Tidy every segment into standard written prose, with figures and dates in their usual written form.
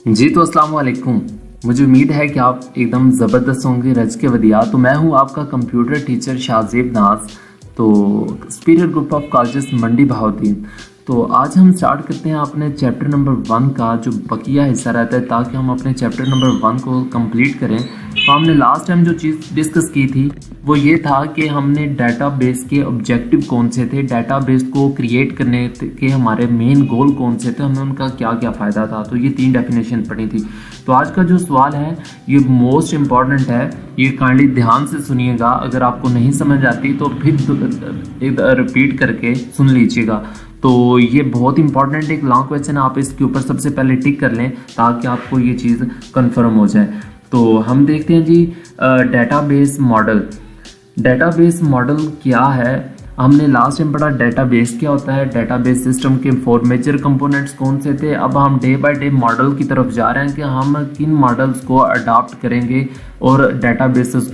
जी तो अस्सलाम वालेकुम। मुझे उम्मीद है कि आप एकदम ज़बरदस्त होंगे रज के वदिया। तो मैं हूं आपका कंप्यूटर टीचर शाहजेब नाज, तो सुपीरियर ग्रुप ऑफ कॉलेजेस मंडी बहाउद्दीन। तो आज हम स्टार्ट करते हैं अपने चैप्टर नंबर 1 का जो बकिया हिस्सा रहता है, ताकि हम अपने चैप्टर नंबर 1 को कंप्लीट करें। तो हमने लास्ट टाइम जो चीज़ डिस्कस की थी वो ये था कि हमने डाटाबेस के ऑब्जेक्टिव कौन से थे, डाटाबेस को क्रिएट करने के हमारे मेन गोल कौन से थे, हमें उनका क्या क्या फ़ायदा था। तो ये 3 डेफिनेशन पढ़ी थी। तो आज का जो सवाल है ये मोस्ट इम्पॉर्टेंट है, ये काइंडली ध्यान से सुनिएगा। अगर आपको नहीं समझ आती तो फिर रिपीट करके सुन लीजिएगा। तो ये बहुत इंपॉर्टेंट एक लॉन्ग क्वेश्चन है, आप इसके ऊपर सबसे पहले टिक कर लें ताकि आपको ये चीज़ कंफर्म हो जाए। तो हम देखते हैं जी, डेटाबेस मॉडल। डेटाबेस मॉडल क्या है? हमने लास्ट टाइम पढ़ा डेटाबेस क्या होता है, डेटाबेस सिस्टम के 4 मेजर कंपोनेंट्स कौन से थे। अब हम डे बाय डे मॉडल की तरफ जा रहे हैं कि हम किन मॉडल्स को अडॉप्ट करेंगे और डेटाबेसेस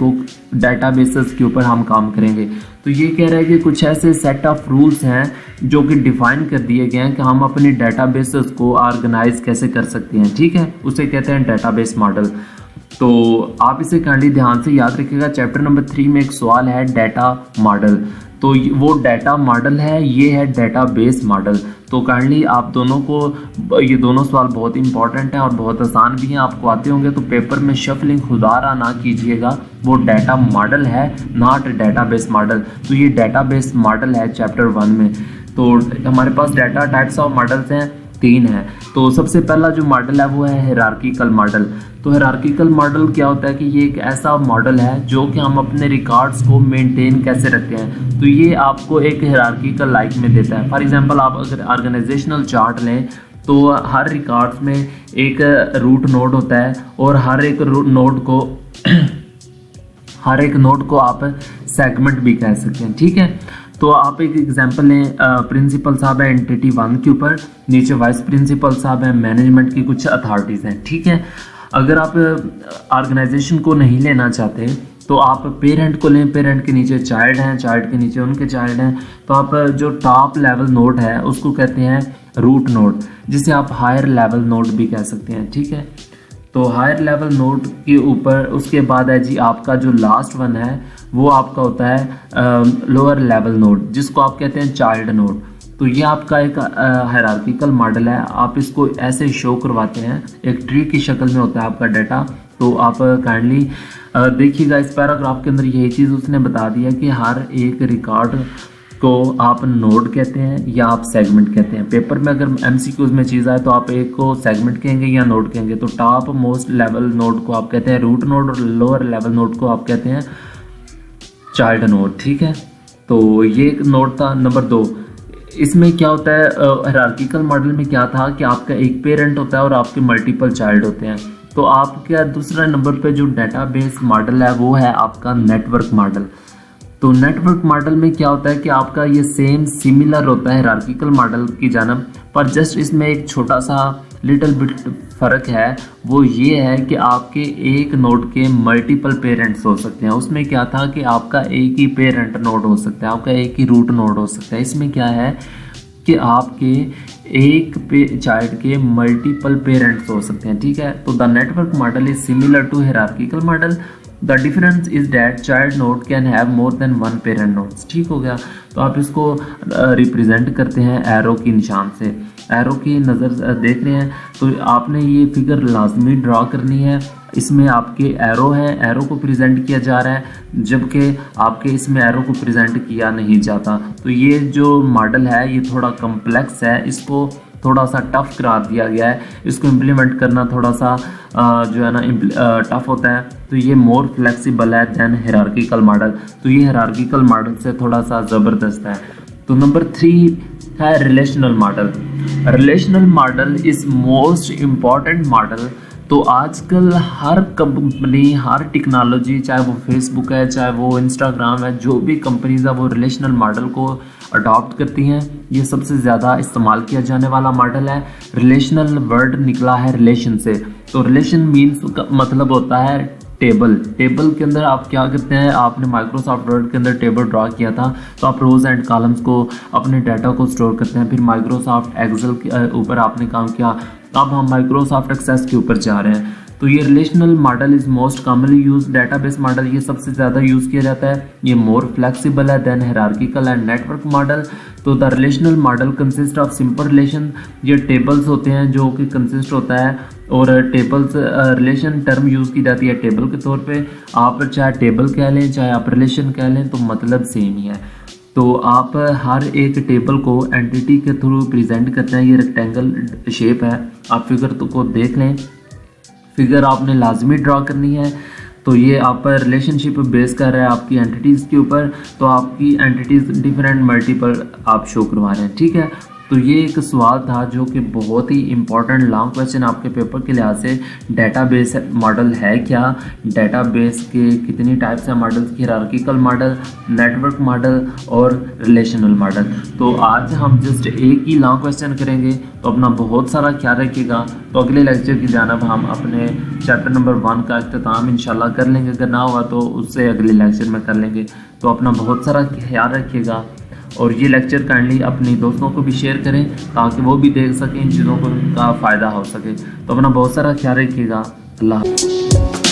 के ऊपर हम काम करेंगे। तो ये कह रहा है कि कुछ ऐसे सेट ऑफ रूल्स हैं जो कि डिफाइन कर दिए गए हैं कि हम अपने डेटाबेसेस को ऑर्गेनाइज कैसे कर सकते हैं। ठीक है, उसे कहते हैं डेटाबेस मॉडल। तो आप इसे काइंडली ध्यान से याद रखिएगा। चैप्टर नंबर 3 में एक सवाल है डाटा मॉडल, तो वो डाटा मॉडल है, ये है डेटाबेस मॉडल। तो काइंडली आप दोनों को, ये दोनों सवाल बहुत इंपॉर्टेंट हैं और बहुत आसान भी हैं, आपको आते होंगे। तो पेपर में शफलिंग खुदारा ना कीजिएगा, वो डाटा मॉडल है नॉट डाटाबेस मॉडल। तो ये डाटाबेस मॉडल है चैप्टर 1 में। तो हमारे पास डाटा टाइप्स ऑफ मॉडल्स हैं, 3 है। तो सबसे पहला जो मॉडल है वो है हायरार्किकल मॉडल। तो हायरार्किकल मॉडल क्या होता है कि ये एक ऐसा मॉडल है जो कि हम अपने रिकॉर्ड्स को मेंटेन कैसे रखते हैं। तो ये आपको एक हायरार्किकल लाइक में देता है। फॉर एग्जांपल आप अगर ऑर्गेनाइजेशनल चार्ट लें तो हर रिकॉर्ड्स में एक रूट नोड होता है और हर एक नोड को आप सेगमेंट भी कह सकते हैं। ठीक है, तो आप एक एग्जांपल लें, प्रिंसिपल साहब है एंटिटी 1 के ऊपर, नीचे वाइस प्रिंसिपल साहब है, मैनेजमेंट की कुछ अथॉरिटीज़ हैं। ठीक है, अगर आप ऑर्गेनाइजेशन को नहीं लेना चाहते तो आप पेरेंट को लें, पेरेंट के नीचे चाइल्ड हैं, चाइल्ड के नीचे उनके चाइल्ड हैं। तो आप जो टॉप लेवल नोड है उसको कहते हैं रूट नोड, जिसे आप हायर लेवल नोड भी कह सकते हैं। ठीक है, तो हायर लेवल नोड के ऊपर उसके बाद है जी आपका जो लास्ट वन है वो आपका होता है लोअर लेवल नोड, जिसको आप कहते हैं चाइल्ड नोड। तो ये आपका एक हायरार्किकल मॉडल है। आप इसको ऐसे शो करवाते हैं, एक ट्री की शक्ल में होता है आपका डाटा। तो आप काइंडली देखिएगा इस पैराग्राफ के अंदर यही चीज़ उसने बता दिया कि हर एक रिकॉर्ड को आप नोड कहते हैं या आप सेगमेंट कहते हैं। पेपर में अगर एमसीक्यूज में चीज़ आए तो आप एक को सेगमेंट कहेंगे या नोड कहेंगे। तो टॉप मोस्ट लेवल नोड को आप कहते हैं रूट नोड और लोअर लेवल नोड को आप कहते हैं चाइल्ड नोड। ठीक है, तो ये एक नोड था। नंबर 2, इसमें क्या होता है, हायरार्किकल मॉडल में क्या था कि आपका एक पेरेंट होता है और आपके मल्टीपल चाइल्ड होते हैं। तो आपका दूसरा नंबर पे जो डेटाबेस मॉडल है वो है आपका नेटवर्क मॉडल। तो नेटवर्क मॉडल में क्या होता है कि आपका ये सेम सिमिलर होता है हायरार्किकल मॉडल की जानब, पर जस्ट इसमें एक छोटा सा लिटिल बिट फ़र्क है। वो ये है कि आपके एक नोड के मल्टीपल पेरेंट्स हो सकते हैं। उसमें क्या था कि आपका एक ही पेरेंट नोड हो सकता है, आपका एक ही रूट नोड हो सकता है। इसमें क्या है कि आपके एक चाइल्ड के मल्टीपल पेरेंट्स हो सकते हैं। ठीक है, तो the network model is similar to hierarchical model. The difference is that child node can have more than 1 parent nodes. ठीक हो गया, तो आप इसको रिप्रेजेंट करते हैं एरो की निशान से। एरो की नज़र देख रहे हैं तो आपने ये फिगर लाजमी ड्रा करनी है। इसमें आपके एरो है, एरो को प्रेजेंट किया जा रहा है, जबकि आपके इसमें एरो को प्रेजेंट किया नहीं जाता। तो ये जो मॉडल है ये थोड़ा कम्प्लेक्स है, इसको थोड़ा सा टफ करार दिया गया है। इसको इम्प्लीमेंट करना थोड़ा सा जो है ना टफ होता है। तो ये मोर फ्लेक्सिबल है देन हायरार्किकल मॉडल। तो ये हायरार्किकल मॉडल से थोड़ा सा ज़बरदस्त है। तो नंबर 3 है relational model. Relational model is most important model. तो आजकल हर कंपनी, हर टेक्नोलॉजी, चाहे वो फेसबुक है, चाहे वो इंस्टाग्राम है, जो भी कंपनीज है वो रिलेशनल मॉडल को अडॉप्ट करती हैं। ये सबसे ज़्यादा इस्तेमाल किया जाने वाला मॉडल है। रिलेशनल वर्ड निकला है रिलेशन से। तो रिलेशन मीन्स का मतलब होता है टेबल। टेबल के अंदर आप क्या करते हैं, आपने माइक्रोसॉफ्ट वर्ड के अंदर टेबल ड्रा किया था तो आप रोज एंड कॉलम्स को, अपने डाटा को स्टोर करते हैं। फिर माइक्रोसॉफ्ट एक्सेल के ऊपर आपने काम किया अब हम माइक्रोसॉफ्ट एक्सेस के ऊपर जा रहे हैं। तो ये relational model is most commonly use, database model ये सबसे ज़्यादा यूज़ किया जाता है। ये मोर फ्लेक्सिबल है than hierarchical and network model. तो the relational model consist of simple relation, ये टेबल्स होते हैं जो कि कंसिस्ट होता है, और टेबल्स रिलेशन टर्म यूज़ की जाती है टेबल के तौर पे। आप चाहे टेबल कह लें चाहे आप रिलेशन कह लें तो मतलब सेम ही है। तो आप हर एक टेबल को एंटिटी के थ्रू प्रेजेंट करते हैं। ये रेक्टेंगल शेप है, आप फिगर को देख लें, फिगर आपने लाजमी ड्रा करनी है। तो ये आप रिलेशनशिप बेस कर रहा है आपकी एंटिटीज़ के ऊपर, तो आपकी एंटिटीज़ डिफरेंट मल्टीपल आप शो करवा रहे हैं, ठीक है। तो ये एक सवाल था जो कि बहुत ही इंपॉर्टेंट लॉन्ग क्वेश्चन आपके पेपर के लिहाज से। डेटाबेस मॉडल है क्या, डेटाबेस के कितनी टाइप्स हैं मॉडल्स की, हायरार्किकल मॉडल, नेटवर्क मॉडल और रिलेशनल मॉडल। तो आज हम जस्ट एक ही लॉन्ग क्वेश्चन करेंगे, तो अपना बहुत सारा ख्याल रखिएगा। तो अगले लेक्चर की जानब हम अपने चैप्टर नंबर 1 का इख्तिताम इंशाल्लाह कर लेंगे, अगर ना हुआ तो उससे अगले लेक्चर में कर लेंगे। तो अपना बहुत सारा ख्याल रखिएगा और ये लेक्चर काइंडली अपने दोस्तों को भी शेयर करें ताकि वो भी देख सकें, इन चीज़ों का फ़ायदा हो सके। तो अपना बहुत सारा ख्याल रखिएगा। अल्लाह।